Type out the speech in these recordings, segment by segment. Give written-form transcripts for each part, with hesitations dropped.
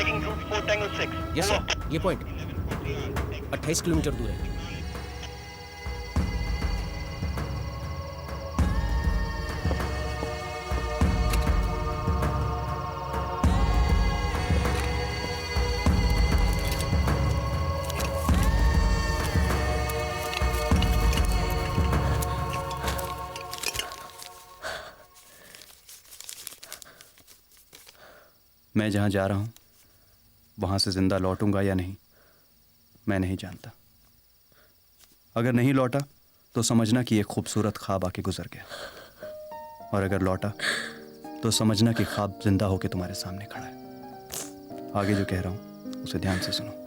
Taking route 4 Tango 6. Yes Over. Sir, ये point 28 kilometre दूर है। मैं जहाँ जा रहा हूँ वहाँ से जिंदा लौटूंगा या नहीं मैं नहीं जानता। अगर नहीं लौटा तो समझना कि एक खूबसूरत ख्वाब आके गुजर गया, और अगर लौटा तो समझना कि ख्वाब जिंदा होके तुम्हारे सामने खड़ा है। आगे जो कह रहा हूँ उसे ध्यान से सुनो।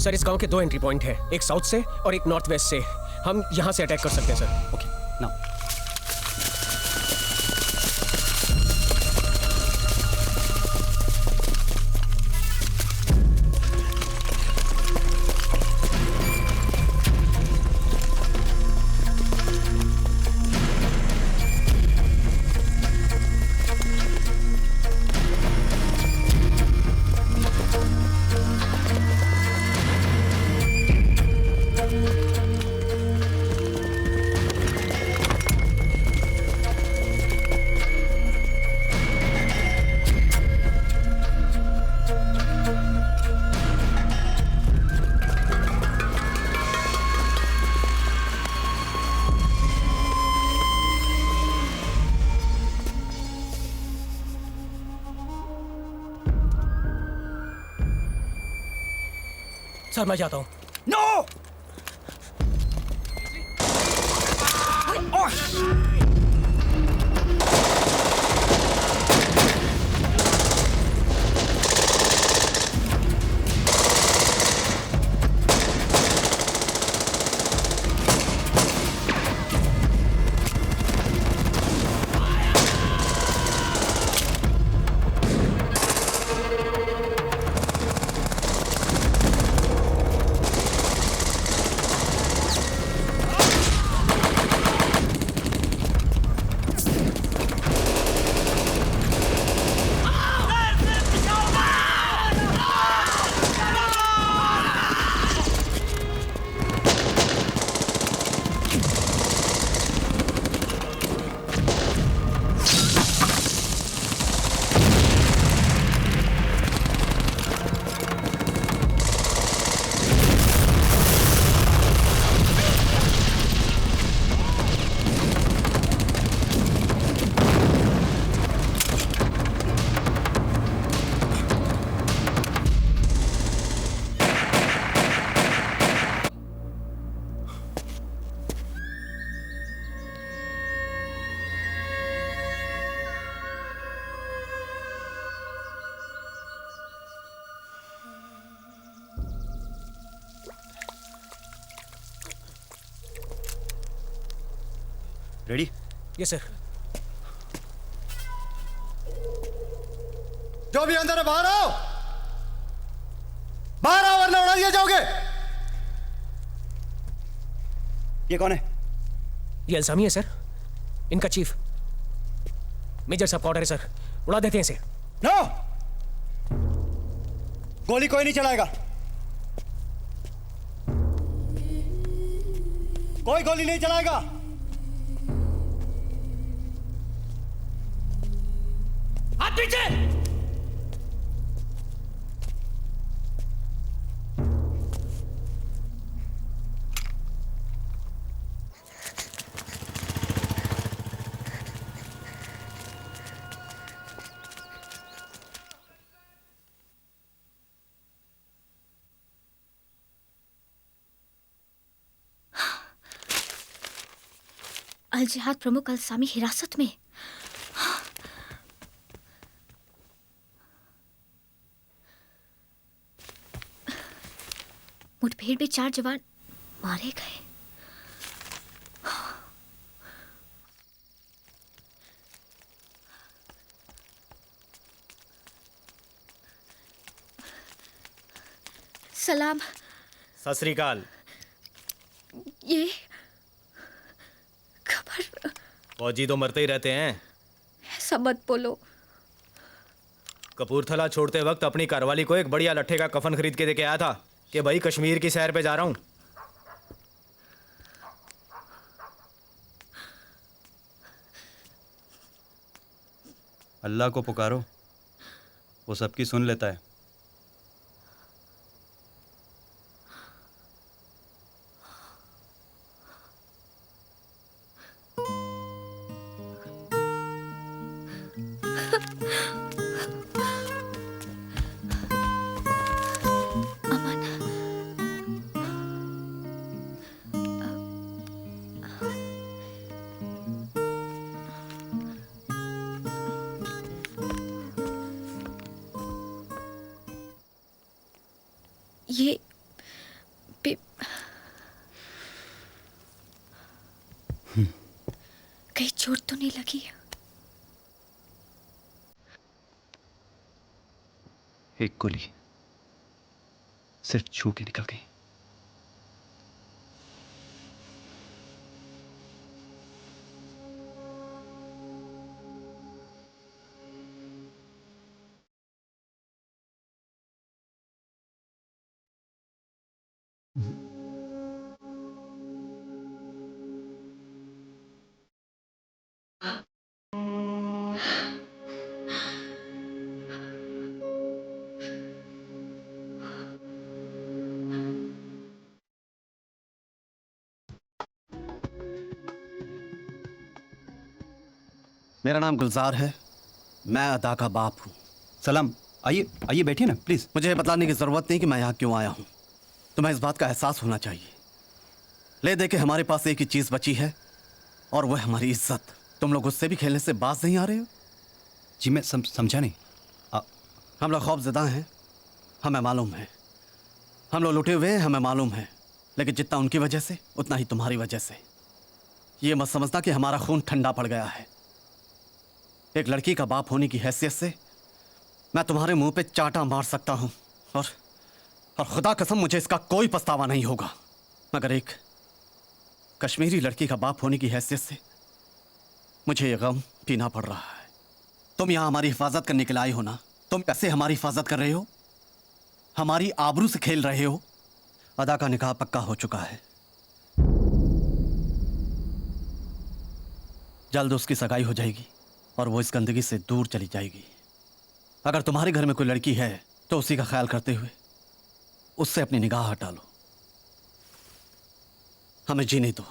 सर इस गांव के 2 एंट्री पॉइंट हैं, एक साउथ से और एक नॉर्थ वेस्ट से। हम यहां से अटैक कर सकते हैं सर। ओके नाउ सर मैं जाता हूं। No ready? Yes sir. जो भी अंदर है बाहर आओ, बाहर आओ वरना उड़ा दिए जाओगे। ये कौन है? ये अल्सामी है सर, इनका चीफ। मेजर साहब का ऑर्डर है सर, उड़ा देते हैं इसे। नो गोली कोई नहीं चलाएगा, कोई गोली नहीं चलाएगा। हाथ पीछे। अल जिहाद प्रमुख अल सामी हिरासत में। मुठभेड़ में 4 जवान मारे गए। सलाम। सत श्री अकाल। ये खबर। फौजी तो मरते ही रहते हैं। ऐसा मत बोलो। कपूरथला छोड़ते वक्त अपनी घरवाली को एक बढ़िया लट्ठे का कफन खरीद के देके आया था कि भाई कश्मीर की सैर पे जा रहा हूं। अल्लाह को पुकारो, वो सबकी सुन लेता है। ये कहीं चोट तो नहीं लगी? एक गोली सिर्फ छू के निकल गई। मेरा नाम गुलजार है, मैं अदा का बाप हूँ। सलाम, आइए आइए बैठिए ना प्लीज। मुझे बतलाने की जरूरत नहीं कि मैं यहाँ क्यों आया हूँ। तुम्हें इस बात का एहसास होना चाहिए। ले दे के हमारे पास एक ही चीज बची है और वह हमारी इज्जत। तुम लोग उससे भी खेलने से बाज नहीं आ रहे हो? जी मैं समझा नहीं। हम लोग खौफजदा हैं, हमें मालूम है। हम लोग लुटे हुए हैं, हमें मालूम है। लेकिन जितना उनकी वजह से उतना ही तुम्हारी वजह से। ये मत समझना कि हमारा खून ठंडा पड़ गया है। एक लड़की का बाप होने की हैसियत से मैं तुम्हारे मुंह पे चांटा मार सकता हूं और खुदा कसम मुझे इसका कोई पछतावा नहीं होगा। मगर एक कश्मीरी लड़की का बाप होने की हैसियत से मुझे ये गम पीना पड़ रहा है। तुम यहां हमारी हिफाजत करने के लिए आए हो ना? तुम कैसे हमारी हिफाजत कर रहे हो? हमारी आबरू से खेल रहे हो। अदा का निकाह पक्का हो चुका है, जल्द उसकी सगाई हो जाएगी और वो इस गंदगी से दूर चली जाएगी। अगर तुम्हारे घर में कोई लड़की है तो उसी का ख्याल करते हुए उससे अपनी निगाह हटा लो। हमें जीने दो।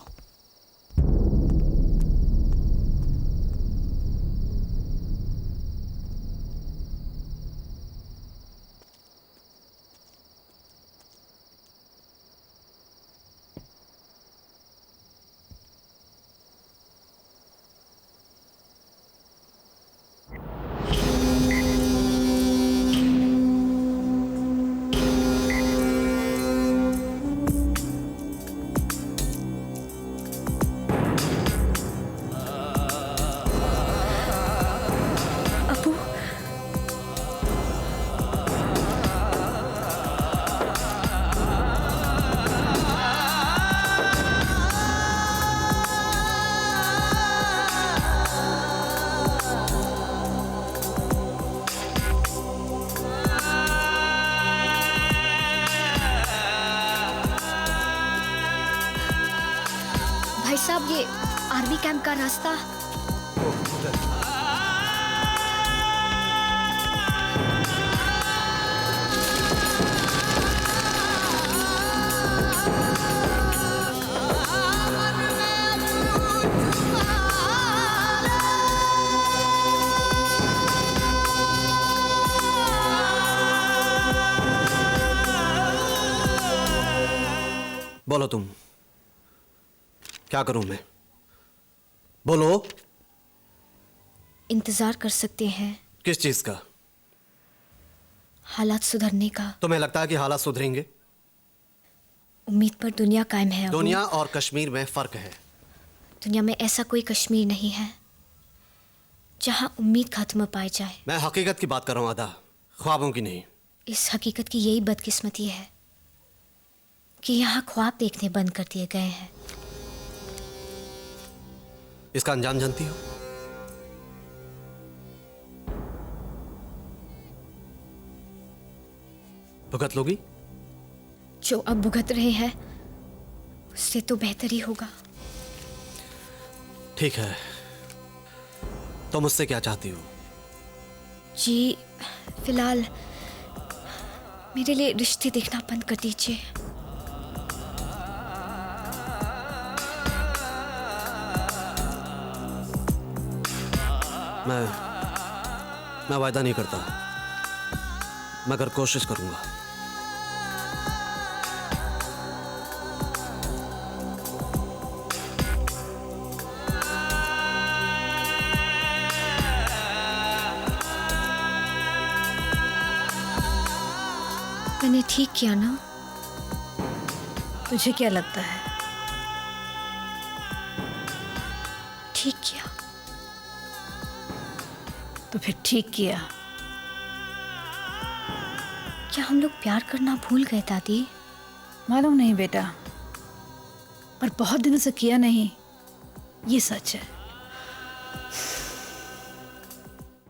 भाई साहब, ये आर्मी कैंप का रास्ता। बोलो तुम, क्या करूं मैं? बोलो। इंतजार कर सकते हैं किस चीज का? हालात सुधरने का। तुम्हें लगता है कि हालात सुधरेंगे? उम्मीद पर दुनिया कायम है अबू। दुनिया और कश्मीर में फर्क है। दुनिया में ऐसा कोई कश्मीर नहीं है जहां उम्मीद खत्म पाई जाए। मैं हकीकत की बात कर रहा हूं आदा, ख्वाबों की नहीं। इस हकीकत की यही बदकिस्मती है कि यहाँ ख्वाब देखने बंद कर दिए गए हैं। इसका अंजाम जानती हो? भुगत लोगी? जो अब भुगत रहे हैं उससे तो बेहतर ही होगा। ठीक है, तो मुझसे क्या चाहती हो? जी फिलहाल मेरे लिए रिश्ते देखना बंद कर दीजिए। मैं वायदा नहीं करता, मगर कोशिश करूंगा। मैंने ठीक किया ना? तुझे क्या लगता है? ठीक किया। तो फिर ठीक किया। क्या हम लोग प्यार करना भूल गए दादी? मालूम नहीं बेटा, पर बहुत दिनों से किया नहीं, ये सच है।